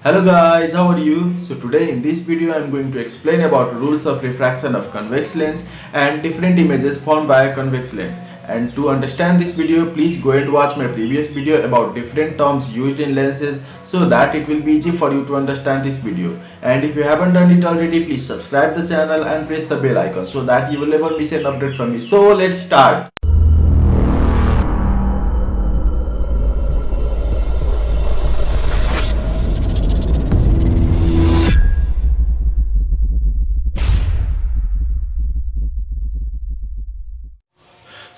Hello guys, how are you? So today in this video I am going to explain about rules of refraction of convex lens and different images formed by a convex lens. And to understand this video, please go and watch my previous video about different terms used in lenses so that it will be easy for you to understand this video. And if you haven't done it already, please subscribe the channel and press the bell icon so that you will never miss an update from me. So let's start.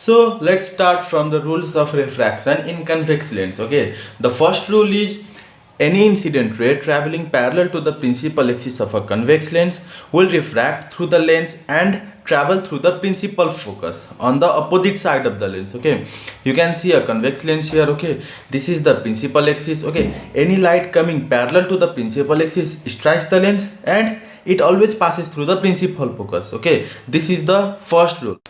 So let's start from the rules of refraction in convex lens. Okay, the first rule is any incident ray traveling parallel to the principal axis of a convex lens will refract through the lens and travel through the principal focus on the opposite side of the lens. Okay, you can see a convex lens here. Okay, this is the principal axis. Okay, any light coming parallel to the principal axis strikes the lens and it always passes through the principal focus. Okay, this is the first rule.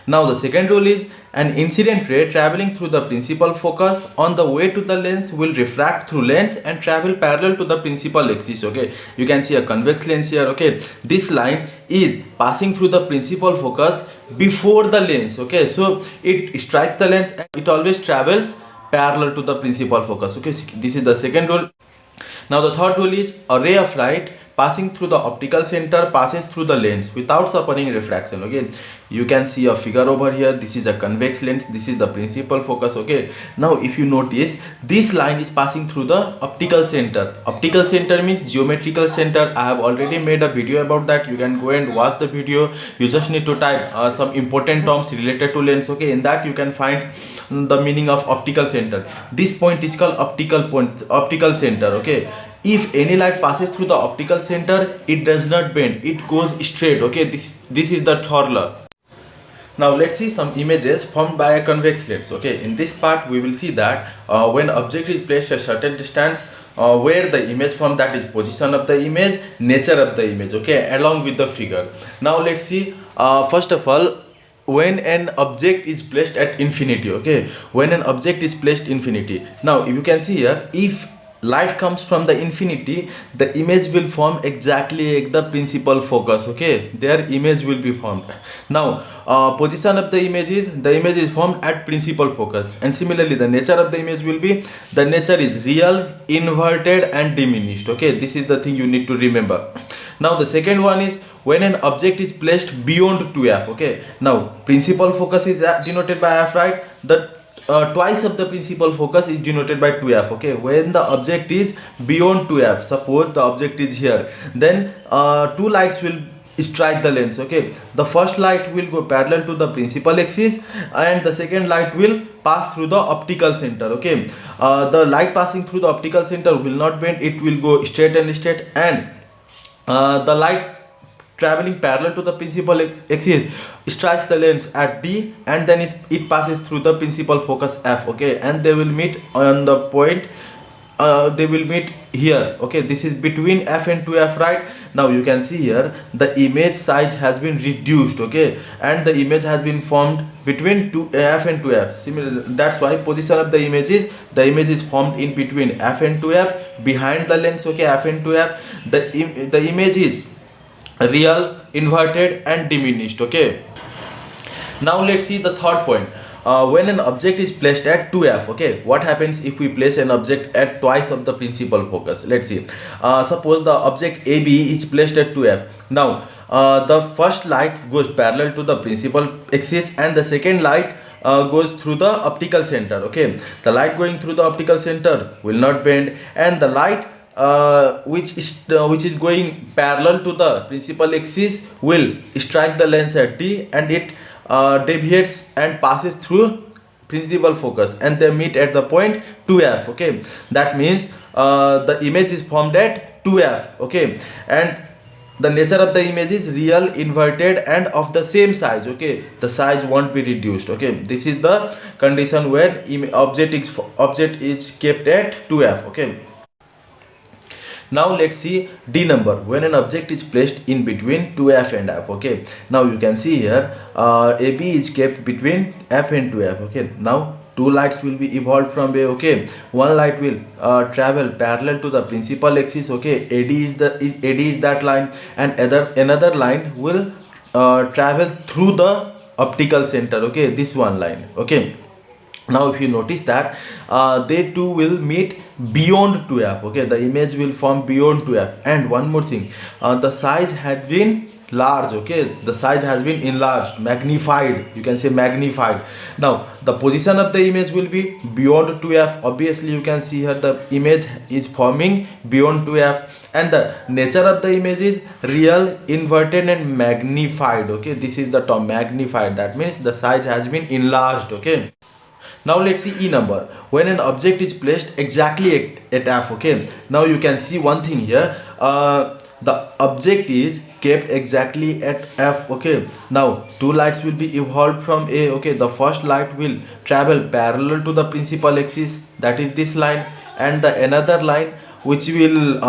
Now the second rule is an incident ray traveling through the principal focus on the way to the lens will refract through lens and travel parallel to the principal axis. Okay, you can see a convex lens here. Okay, this line is passing through the principal focus before the lens. Okay, so it strikes the lens and it always travels parallel to the principal focus. Okay, this is the second rule. Now the third rule is a ray of light passing through the optical center passes through the lens without suffering refraction. Okay, you can see a figure over here. This is a convex lens, this is the principal focus. Okay, now if you notice, this line is passing through the optical center. Optical center means geometrical center. I have already made a video about that. You can go and watch the video. You just need to type some important terms related to lens. Okay, in that you can find the meaning of optical center. This point is called optical center. Okay, if any light passes through the optical center, it does not bend, it goes straight. Okay, this is the Thorler. Now let's see some images formed by a convex lens. Okay, in this part we will see that when object is placed at a certain distance, where the image formed, that is position of the image, nature of the image. Okay, along with the figure. Now let's see, first of all, when an object is placed at infinity. Okay, when an object is placed infinity. Now you can see here, if light comes from the infinity, the image will form exactly like the principal focus. Okay, their image will be formed. Now position of the image is formed at principal focus, and similarly the nature of the image will be, the nature is real, inverted and diminished. Okay, this is the thing you need to remember. Now the second one is when an object is placed beyond 2f. Okay, now principal focus is denoted by f, right? The twice of the principal focus is denoted by 2f. Okay, when the object is beyond 2f, suppose the object is here, then two lights will strike the lens. Okay, the first light will go parallel to the principal axis and the second light will pass through the optical center. Okay, the light passing through the optical center will not bend, it will go straight and the light traveling parallel to the principal axis strikes the lens at D and then it passes through the principal focus F. Okay, and they will meet on the point, they will meet here. Okay, this is between F and 2F, right? Now you can see here the image size has been reduced. Okay, and the image has been formed between F and 2F. Similarly, that's why position of the image is formed in between F and 2F, behind the lens. Okay, F and 2F, the image is real, inverted and diminished. Okay, now let's see the third point. When an object is placed at 2f. Okay, what happens if we place an object at twice of the principal focus? Let's see, suppose the object AB is placed at 2f. Now the first light goes parallel to the principal axis and the second light goes through the optical center. Okay, the light going through the optical center will not bend, and the light which is going parallel to the principal axis will strike the lens at D and it deviates and passes through principal focus and they meet at the point 2f. Okay, that means the image is formed at 2f. Okay, and the nature of the image is real, inverted and of the same size. Okay, the size won't be reduced. Okay, this is the condition where object is kept at 2f. Okay, now let's see D number, when an object is placed in between 2f and f. Okay, now you can see here AB is kept between f and 2f. Okay, now two lights will be evolved from A. Okay, one light will travel parallel to the principal axis. Okay, AD is that line, and another line will travel through the optical center. Okay, this one line. Okay, now if you notice that they two will meet beyond 2f. Okay, the image will form beyond 2f. And one more thing, the size had been large. Okay, the size has been enlarged, magnified, you can say magnified. Now the position of the image will be beyond 2f. Obviously you can see here the image is forming beyond 2f, and the nature of the image is real, inverted and magnified. Okay, this is the term magnified, that means the size has been enlarged. Okay, now let's see E number. When an object is placed exactly at f. Okay, now you can see one thing here, the object is kept exactly at f. Okay, now two lights will be evolved from A. Okay, the first light will travel parallel to the principal axis, that is this line, and the another line which will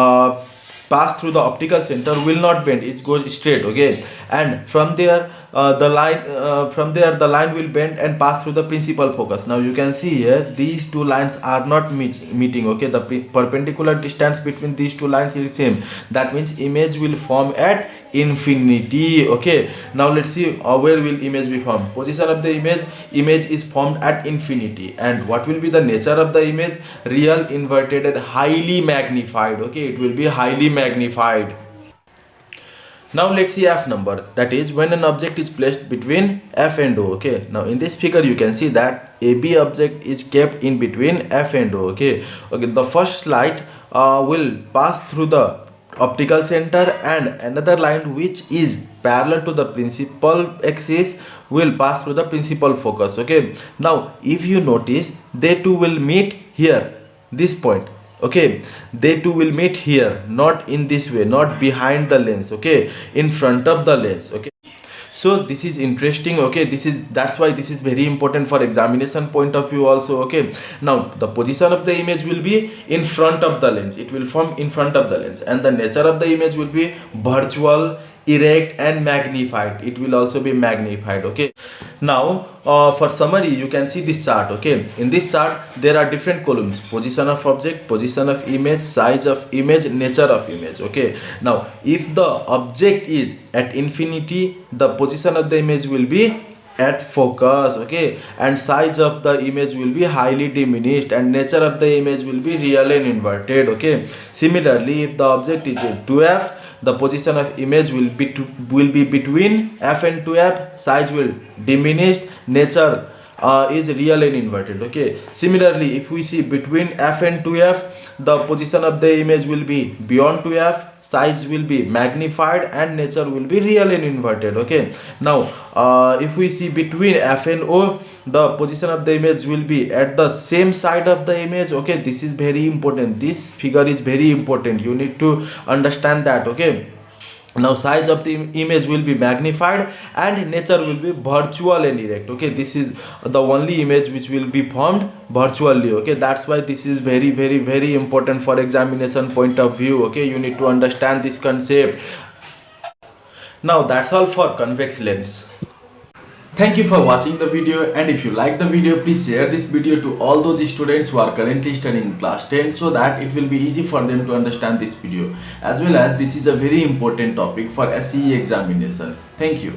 pass through the optical center will not bend, it goes straight. Okay, and from there the line will bend and pass through the principal focus. Now you can see here these two lines are not meeting. Okay, the perpendicular distance between these two lines is same, that means image will form at infinity. Okay, now let's see where will image be formed. Position of the image is formed at infinity. And what will be the nature of the image? Real, inverted and highly magnified. Okay, it will be highly magnified. Now let's see F number, that is when an object is placed between F and O. Okay, now in this figure you can see that AB object is kept in between F and O. Okay, the first light will pass through the optical center, and another line which is parallel to the principal axis will pass through the principal focus. Okay, now if you notice they two will meet here, this point. Okay, they two will meet here, not in this way, not behind the lens. Okay, in front of the lens. Okay, so this is interesting. Okay, that's why this is very important for examination point of view also. Okay, now the position of the image will be in front of the lens, it will form in front of the lens, and the nature of the image will be virtual, erect and magnified, it will also be magnified. Okay, now for summary you can see this chart. Okay, in this chart there are different columns: position of object, position of image, size of image, nature of image. Okay, now if the object is at infinity, the position of the image will be at focus. Okay, and size of the image will be highly diminished, and nature of the image will be real and inverted. Okay, similarly if the object is at 2f, the position of image will be between f and 2f, size will diminished, nature is real and inverted. Okay, similarly if we see between f and 2f, the position of the image will be beyond 2f, size will be magnified and nature will be real and inverted. Okay, now if we see between f and o, the position of the image will be at the same side of the image. Okay, this is very important, this figure is very important, you need to understand that. Okay, now size of the image will be magnified and nature will be virtual and erect. Okay, this is the only image which will be formed virtually. Okay, that's why this is very important for examination point of view. Okay, you need to understand this concept. Now that's all for convex lens. Thank you for watching the video, and if you like the video, please share this video to all those students who are currently studying class 10, so that it will be easy for them to understand this video, as well as this is a very important topic for SCE examination. Thank you.